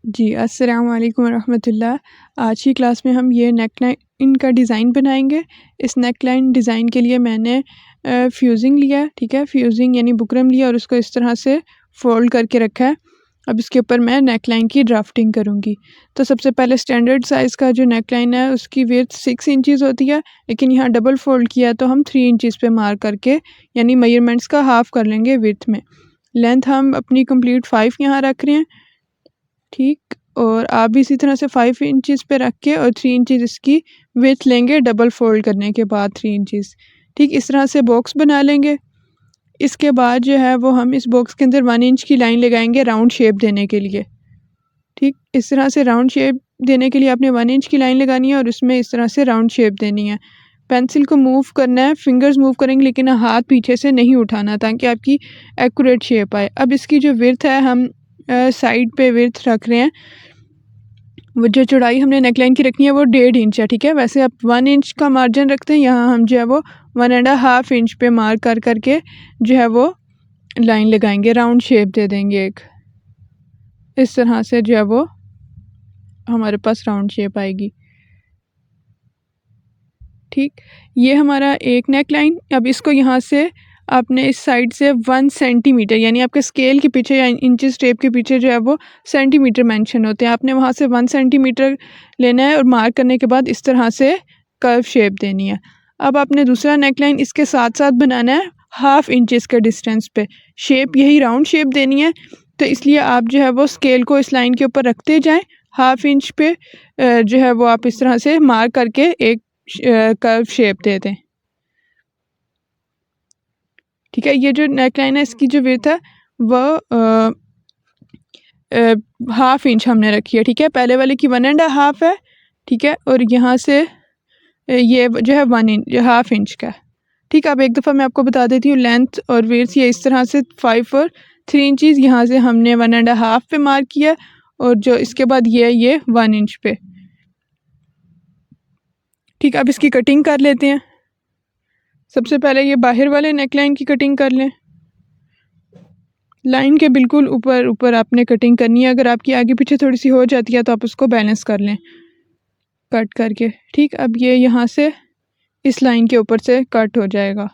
जी, अस्सलाम वालेकुम वरहमतुल्लाह। आज की क्लास में हम ये नेकलाइन का डिज़ाइन बनाएँगे। इस नेकलाइन डिज़ाइन के लिए मैंने फ्यूज़िंग लिया है, ठीक है? फ्यूज़िंग यानी बुकरम लिया और उसको इस तरह से फ़ोल्ड करके रखा है। अब इसके ऊपर मैं नेकलाइन की ड्राफ्टिंग करूँगी। तो सबसे पहले स्टैंडर्ड साइज़ का जो नेकलाइन है उसकी विड्थ 6 इंचेस होती है, लेकिन यहाँ डबल फ़ोल्ड किया है तो हम 3 इंचेस पे मार्क करके यानी मेजरमेंट्स का हाफ़ कर लेंगे विड्थ में। लेंथ हम अपनी कंप्लीट 5 यहाँ रख रहे हैं। ठीक, और आप भी इसी तरह से 5 इंचेस पे रख के और 3 इंचेस इसकी विड्थ लेंगे डबल फ़ोल्ड करने के बाद 3 इंचेस। ठीक, इस तरह से बॉक्स बना लेंगे। इसके बाद जो है वो हम इस बॉक्स के अंदर 1 इंच की लाइन लगाएँगे राउंड शेप देने के लिए। ठीक, इस तरह से राउंड शेप देने के लिए आपने 1 इंच की लाइन लगानी है और उसमें इस तरह से राउंड शेप देनी है। पेंसिल को मूव करना है, फिंगर्स मूव करेंगे लेकिन हाथ पीछे से नहीं उठाना ताकि आपकी एक्यूरेट शेप आए। अब इसकी जो विड्थ है हम साइड पे विड्थ रख रहे हैं। वो जो चौड़ाई हमने नेकलाइन की रखनी है वो 1.5 इंच है, ठीक है? वैसे आप 1 इंच का मार्जिन रखते हैं, यहाँ हम जो है वो 1.5 इंच पे मार्क कर करके जो है वो लाइन लगाएंगे, राउंड शेप दे देंगे एक। इस तरह से जो है वो हमारे पास राउंड शेप आएगी। ठीक, ये हमारा एक नेकलाइन। अब इसको यहाँ से आपने इस साइड से 1 सेंटीमीटर यानी आपके स्केल के पीछे या इंचेस टेप के पीछे जो है वो सेंटीमीटर मेंशन होते हैं, आपने वहाँ से 1 सेंटीमीटर लेना है और मार्क करने के बाद इस तरह से कर्व शेप देनी है। अब आपने दूसरा नेकलाइन इसके साथ साथ बनाना है 1/2 इंचेस के डिस्टेंस पे। शेप यही राउंड शेप देनी है, तो इसलिए आप जो है वो स्केल को इस लाइन के ऊपर रखते जाएँ। 1/2 इंच पे जो है वो आप इस तरह से मार्क करके एक कर्व शेप दे दें। ठीक है, ये जो नेकलाइन है इसकी जो विड्थ है वो 1/2 इंच हमने रखी है, ठीक है? पहले वाले की 1.5 है, ठीक है? और यहाँ से ये जो है 1 इंच 1/2 इंच का है। ठीक है, अब एक दफ़ा मैं आपको बता देती हूँ लेंथ और विड्थ ये इस तरह से 5 और 3 इंचेस यहाँ से हमने 1.5 पे मार्क किया और जो इसके बाद ये 1 इंच पे। ठीक, अब इसकी कटिंग कर लेते हैं। सबसे पहले ये बाहर वाले नेकलाइन की कटिंग कर लें। लाइन के बिल्कुल ऊपर ऊपर आपने कटिंग करनी है, अगर आपकी आगे पीछे थोड़ी सी हो जाती है तो आप उसको बैलेंस कर लें कट करके। ठीक, अब ये यहाँ से इस लाइन के ऊपर से कट हो जाएगा।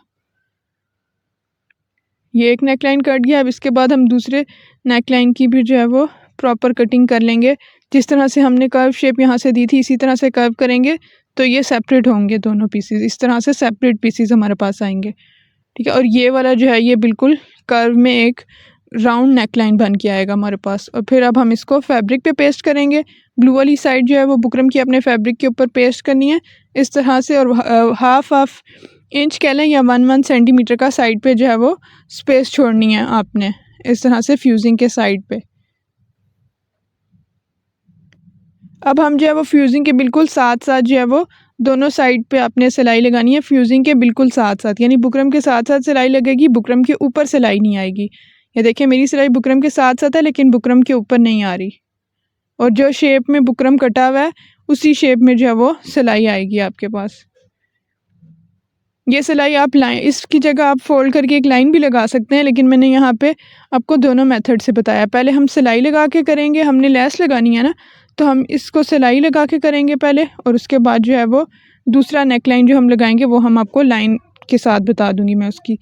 ये एक नेकलाइन कट गया। अब इसके बाद हम दूसरे नेकलाइन की भी जो है वो प्रॉपर कटिंग कर लेंगे। जिस तरह से हमने कर्व शेप यहाँ से दी थी इसी तरह से कर्व करेंगे तो ये सेपरेट होंगे दोनों पीसेस, इस तरह से सेपरेट पीसेस हमारे पास आएंगे। ठीक है, और ये वाला जो है ये बिल्कुल कर्व में एक राउंड नेकलाइन बन के आएगा हमारे पास। और फिर अब हम इसको फैब्रिक पे पेस्ट करेंगे। ब्लू वाली साइड जो है वो बुकरम की अपने फैब्रिक के ऊपर पेस्ट करनी है इस तरह से, और 1/2 इंच कह लें या 1 सेंटीमीटर का साइड पे जो है वो स्पेस छोड़नी है आपने इस तरह से फ्यूजिंग के साइड पे। अब हम जो है वो फ्यूजिंग के बिल्कुल साथ साथ जो है वो दोनों साइड पे आपने सिलाई लगानी है फ्यूजिंग के बिल्कुल साथ साथ, यानी बुकरम के साथ साथ सिलाई लगेगी, बुकरम के ऊपर सिलाई नहीं आएगी। ये देखिए मेरी सिलाई बुकरम के साथ साथ है लेकिन बुकरम के ऊपर नहीं आ रही, और जो शेप में बुकरम कटा हुआ है उसी शेप में जो है वो सिलाई आएगी आपके पास। ये सिलाई आप लाइन इसकी जगह आप फोल्ड करके एक लाइन भी लगा सकते हैं, लेकिन मैंने यहाँ पे आपको दोनों मेथड से बताया। पहले हम सिलाई लगा के करेंगे, हमने लेस लगानी है ना, तो हम इसको सिलाई लगा के करेंगे पहले, और उसके बाद जो है वो दूसरा नेकलाइन जो हम लगाएंगे वो हम आपको लाइन के साथ बता दूंगी मैं उसकी।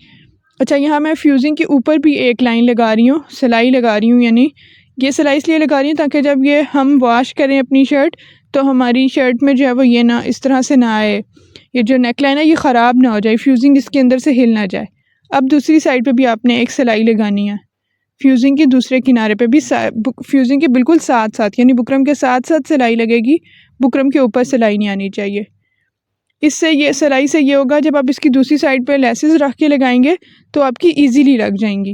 अच्छा, यहाँ मैं फ्यूजिंग के ऊपर भी एक लाइन लगा रही हूँ, सिलाई लगा रही हूँ, यानी ये सिलाई इसलिए लगा रही हूँ ताकि जब ये हम वॉश करें अपनी शर्ट तो हमारी शर्ट में जो है वो ये ना इस तरह से ना आए, ये जो नेकलाइन है ये ख़राब ना हो जाए, फ्यूजिंग इसके अंदर से हिल ना जाए। अब दूसरी साइड पे भी आपने एक सिलाई लगानी है फ्यूजिंग के दूसरे किनारे पे भी फ्यूजिंग के बिल्कुल साथ साथ, यानी बुकरम के साथ साथ सिलाई लगेगी, बुकरम के ऊपर सिलाई नहीं आनी चाहिए। इससे ये सिलाई से ये होगा जब आप इसकी दूसरी साइड पे लेसेस रख के लगाएंगे तो आपकी इजीली लग जाएंगी।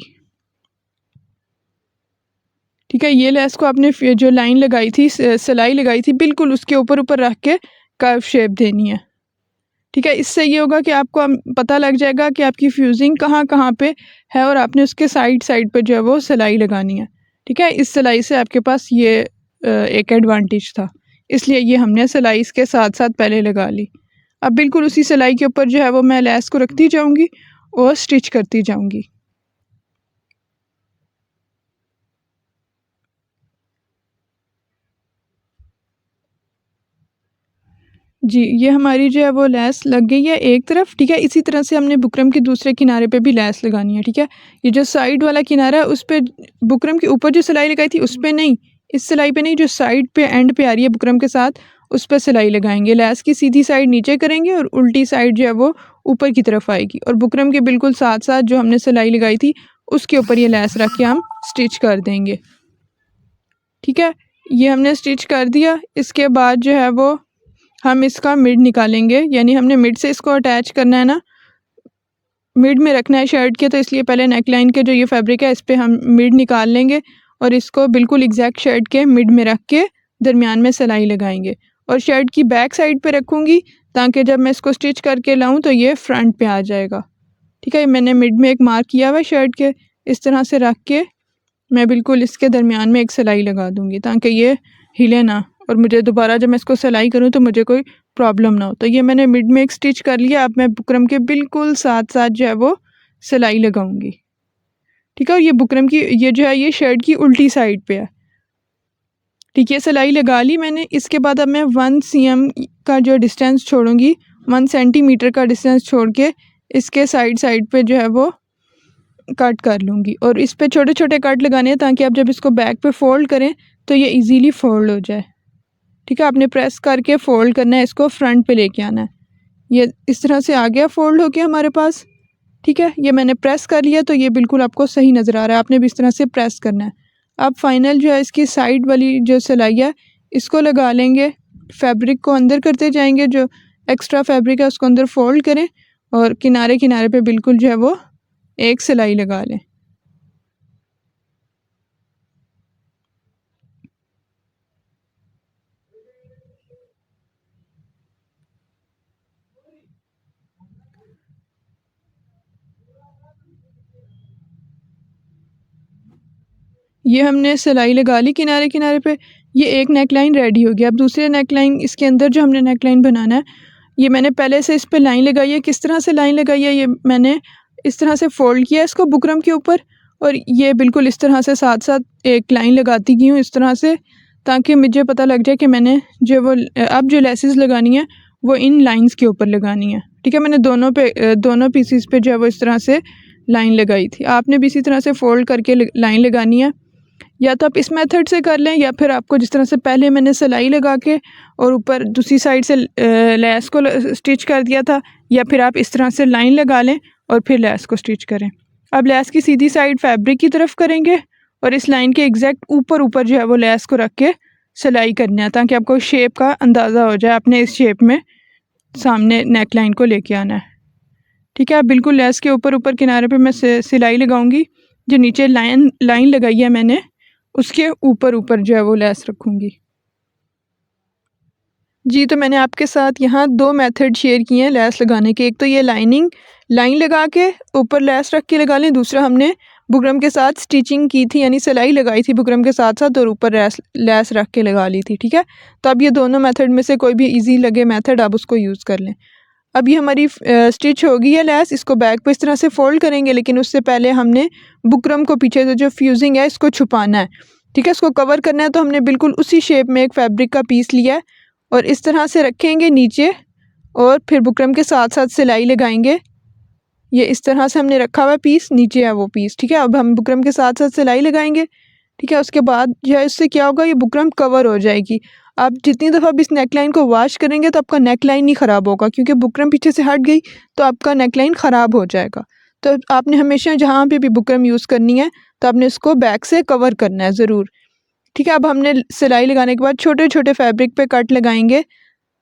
ठीक है, ये लेस को आपने जो लाइन लगाई थी सिलाई लगाई थी बिल्कुल उसके ऊपर ऊपर रख के कर्व शेप देनी है। ठीक है, इससे ये होगा कि आपको पता लग जाएगा कि आपकी फ्यूजिंग कहाँ कहाँ पे है और आपने उसके साइड साइड पे जो है वो सिलाई लगानी है। ठीक है, इस सिलाई से आपके पास ये एक एडवांटेज था, इसलिए ये हमने सिलाई इसके साथ साथ पहले लगा ली। अब बिल्कुल उसी सिलाई के ऊपर जो है वो मैं लेस को रखती जाऊँगी और स्टिच करती जाऊँगी। जी, ये हमारी जो है वो लैस लग गई है एक तरफ, ठीक है। इसी तरह से हमने बुकरम के दूसरे किनारे पे भी लैस लगानी है, ठीक है। ये जो साइड वाला किनारा है उस पे बुकरम के ऊपर जो सिलाई लगाई थी उस पे नहीं, इस सिलाई पे नहीं, जो साइड पे एंड पे आ रही है बुकरम के साथ उस पे सिलाई लगाएँगे। लैस की सीधी साइड नीचे करेंगे और उल्टी साइड जो है वो ऊपर की तरफ आएगी और बुकरम के बिल्कुल साथ-साथ जो हमने सिलाई लगाई थी उसके ऊपर ये लैस रख के हम स्टिच कर देंगे, ठीक है। ये हमने स्टिच कर दिया। इसके बाद जो है वो हम इसका मिड निकालेंगे, यानी हमने मिड से इसको अटैच करना है ना, मिड में रखना है शर्ट के, तो इसलिए पहले नेक लाइन के जो ये फैब्रिक है इस पे हम मिड निकाल लेंगे और इसको बिल्कुल एग्जैक्ट शर्ट के मिड में रख के दरमियान में सिलाई लगाएंगे और शर्ट की बैक साइड पे रखूँगी ताकि जब मैं इसको स्टिच करके लाऊँ तो ये फ्रंट पे आ जाएगा, ठीक है। मैंने मिड में एक मार्क किया हुआ है शर्ट के, इस तरह से रख के मैं बिल्कुल इसके दरमियान में एक सिलाई लगा दूँगी ताकि ये हिले ना और मुझे दोबारा जब मैं इसको सिलाई करूँ तो मुझे कोई प्रॉब्लम ना हो। तो ये मैंने मिड में एक स्टिच कर लिया। अब मैं बुकरम के बिल्कुल साथ-साथ जो है वो सिलाई लगाऊँगी, ठीक है। और ये बुकरम की ये जो है ये शर्ट की उल्टी साइड पे है, ठीक है। सिलाई लगा ली मैंने। इसके बाद अब मैं 1 cm का जो डिस्टेंस छोड़ूँगी, 1 सेंटीमीटर का डिस्टेंस छोड़ के इसके साइड पे जो है वो कट कर लूँगी और इस पे छोटे-छोटे कट लगाने हैं ताकि आप जब इसको बैक पे फ़ोल्ड करें तो ये ईज़िली फ़ोल्ड हो जाए, ठीक है। आपने प्रेस करके फ़ोल्ड करना है, इसको फ्रंट पे लेके आना है। ये इस तरह से आ गया फ़ोल्ड होके हमारे पास, ठीक है। ये मैंने प्रेस कर लिया तो ये बिल्कुल आपको सही नज़र आ रहा है, आपने भी इस तरह से प्रेस करना है। अब फाइनल जो है इसकी साइड वाली जो सिलाई है इसको लगा लेंगे, फैब्रिक को अंदर करते जाएंगे, जो एक्स्ट्रा फैब्रिक है उसको अंदर फ़ोल्ड करें और किनारे-किनारे पे बिल्कुल जो है वो एक सिलाई लगा लें। ये हमने सिलाई लगा ली किनारे-किनारे पे, ये एक नेक लाइन रेडी हो गया। अब दूसरे नेक लाइन इसके अंदर जो हमने नेक लाइन बनाना है, ये मैंने पहले से इस पे लाइन लगाई है। किस तरह से लाइन लगाई है, ये मैंने इस तरह से फ़ोल्ड किया है इसको बुकरम के ऊपर और ये बिल्कुल इस तरह से साथ-साथ एक लाइन लगाती गई हूँ इस तरह से, ताकि मुझे पता लग जाए कि मैंने जो वो अब जो लेसेस लगानी है वो इन लाइन्स के ऊपर लगानी है, ठीक है। मैंने दोनों पीसेस पे जो है वो इस तरह से लाइन लगाई थी। आपने भी इसी तरह से फ़ोल्ड करके लाइन लगानी है। या तो आप इस मेथड से कर लें या फिर आपको जिस तरह से पहले मैंने सिलाई लगा के और ऊपर दूसरी साइड से लेस को स्टिच कर दिया था, या फिर आप इस तरह से लाइन लगा लें और फिर लेस को स्टिच करें। अब लेस की सीधी साइड फैब्रिक की तरफ करेंगे और इस लाइन के एग्जैक्ट ऊपर जो है वो लेस को रख के सिलाई करना है ताकि आपको शेप का अंदाज़ा हो जाए। आपने इस शेप में सामने नेक लाइन को लेके आना है, ठीक है। अब बिल्कुल लेस के ऊपर किनारे पे मैं सिलाई लगाऊंगी, जो नीचे लाइन लगाई है मैंने उसके ऊपर जो है वो लेस रखूँगी। जी, तो मैंने आपके साथ यहाँ 2 मेथड शेयर किए हैं लेस लगाने के। एक तो ये लाइन लगा के ऊपर लेस रख के लगा लें, दूसरा हमने बुकरम के साथ स्टिचिंग की थी, यानी सिलाई लगाई थी बुकरम के साथ-साथ और ऊपर लेस रख के लगा ली थी, ठीक है। तो अब ये दोनों मेथड में से कोई भी ईज़ी लगे मेथड आप उसको यूज़ कर लें। अब ये हमारी स्टिच हो गई है लेस, इसको बैक पे इस तरह से फ़ोल्ड करेंगे, लेकिन उससे पहले हमने बुकरम को पीछे से जो फ्यूज़िंग है इसको छुपाना है, ठीक है। इसको कवर करना है तो हमने बिल्कुल उसी शेप में एक फैब्रिक का पीस लिया है और इस तरह से रखेंगे नीचे और फिर बुकरम के साथ-साथ सिलाई लगाएंगे। ये इस तरह से हमने रखा हुआ है पीस, नीचे है वो पीस, ठीक है। अब हम बुकरम के साथ-साथ सिलाई लगाएंगे, ठीक है। उसके बाद जो है इससे क्या होगा, ये बुकरम कवर हो जाएगी। आप जितनी दफ़ा भी इस नेक लाइन को वॉश करेंगे तो आपका नेक लाइन नहीं ख़राब होगा, क्योंकि बुकरम पीछे से हट गई तो आपका नेक लाइन ख़राब हो जाएगा। तो आपने हमेशा जहाँ पे भी बुकरम यूज़ करनी है तो आपने इसको बैक से कवर करना है ज़रूर, ठीक है। अब हमने सिलाई लगाने के बाद छोटे-छोटे फैब्रिक पे कट लगाएंगे।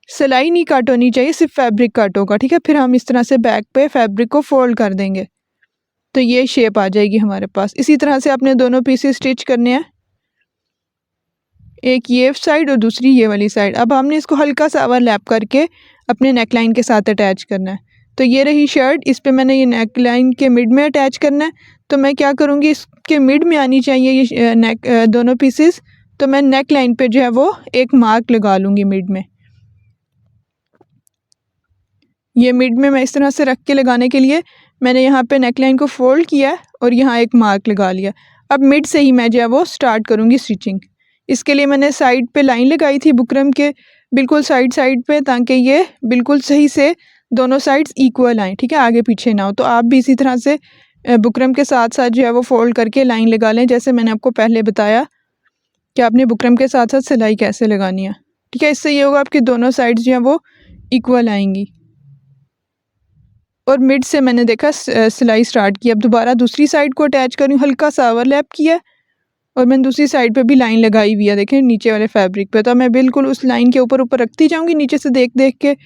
सिलाई नहीं कट होनी चाहिए, सिर्फ फैब्रिक कट होगा, ठीक है। फिर हम इस तरह से बैक पे फैब्रिक को फ़ोल्ड कर देंगे तो ये शेप आ जाएगी हमारे पास। इसी तरह से आपने दोनों पीसेस स्टिच करने हैं, एक ये साइड और दूसरी ये वाली साइड। अब हमने इसको हल्का सा ओवरलैप करके अपने नेक लाइन के साथ अटैच करना है। तो ये रही शर्ट, इस पे मैंने ये नेक लाइन के मिड में अटैच करना है। तो मैं क्या करूँगी, इसके मिड में आनी चाहिए ये दोनों पीसेस, तो मैं नेक लाइन पे जो है वो एक मार्क लगा लूँगी मिड में। ये मिड में मैं इस तरह से रख के लगाने के लिए मैंने यहाँ पे नेक लाइन को फ़ोल्ड किया है और यहाँ एक मार्क लगा लिया। अब मिड से ही मैं जो है वो स्टार्ट करूँगी स्टिचिंग। इसके लिए मैंने साइड पे लाइन लगाई थी बुकरम के बिल्कुल साइड पे, ताकि ये बिल्कुल सही से दोनों साइड्स इक्वल आएँ, ठीक है, आगे पीछे ना हो। तो आप भी इसी तरह से बुकरम के साथ साथ जो है वो फ़ोल्ड करके लाइन लगा लें, जैसे मैंने आपको पहले बताया कि आपने बुकरम के साथ साथ सिलाई कैसे लगानी है, ठीक है। इससे ये होगा आपकी दोनों साइड्स जो हैं वो इक्वल आएंगी। और मिड से मैंने देखा सिलाई स्टार्ट की। अब दोबारा दूसरी साइड को अटैच कर रही हूँ, हल्का सा ओवरलैप किया और मैंने दूसरी साइड पे भी लाइन लगाई हुई है, देखें नीचे वाले फैब्रिक पे। तो मैं बिल्कुल उस लाइन के ऊपर रखती जाऊँगी नीचे से देख देख के,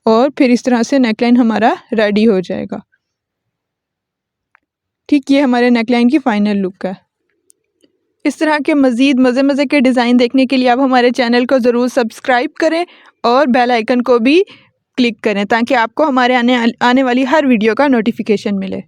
और फिर इस तरह से नेकलाइन हमारा रेडी हो जाएगा। ठीक, ये हमारे नेकलाइन की फ़ाइनल लुक है। इस तरह के मज़ीद मज़े के डिज़ाइन देखने के लिए आप हमारे चैनल को ज़रूर सब्सक्राइब करें और बेल आइकन को भी क्लिक करें, ताकि आपको हमारे आने वाली हर वीडियो का नोटिफिकेशन मिले।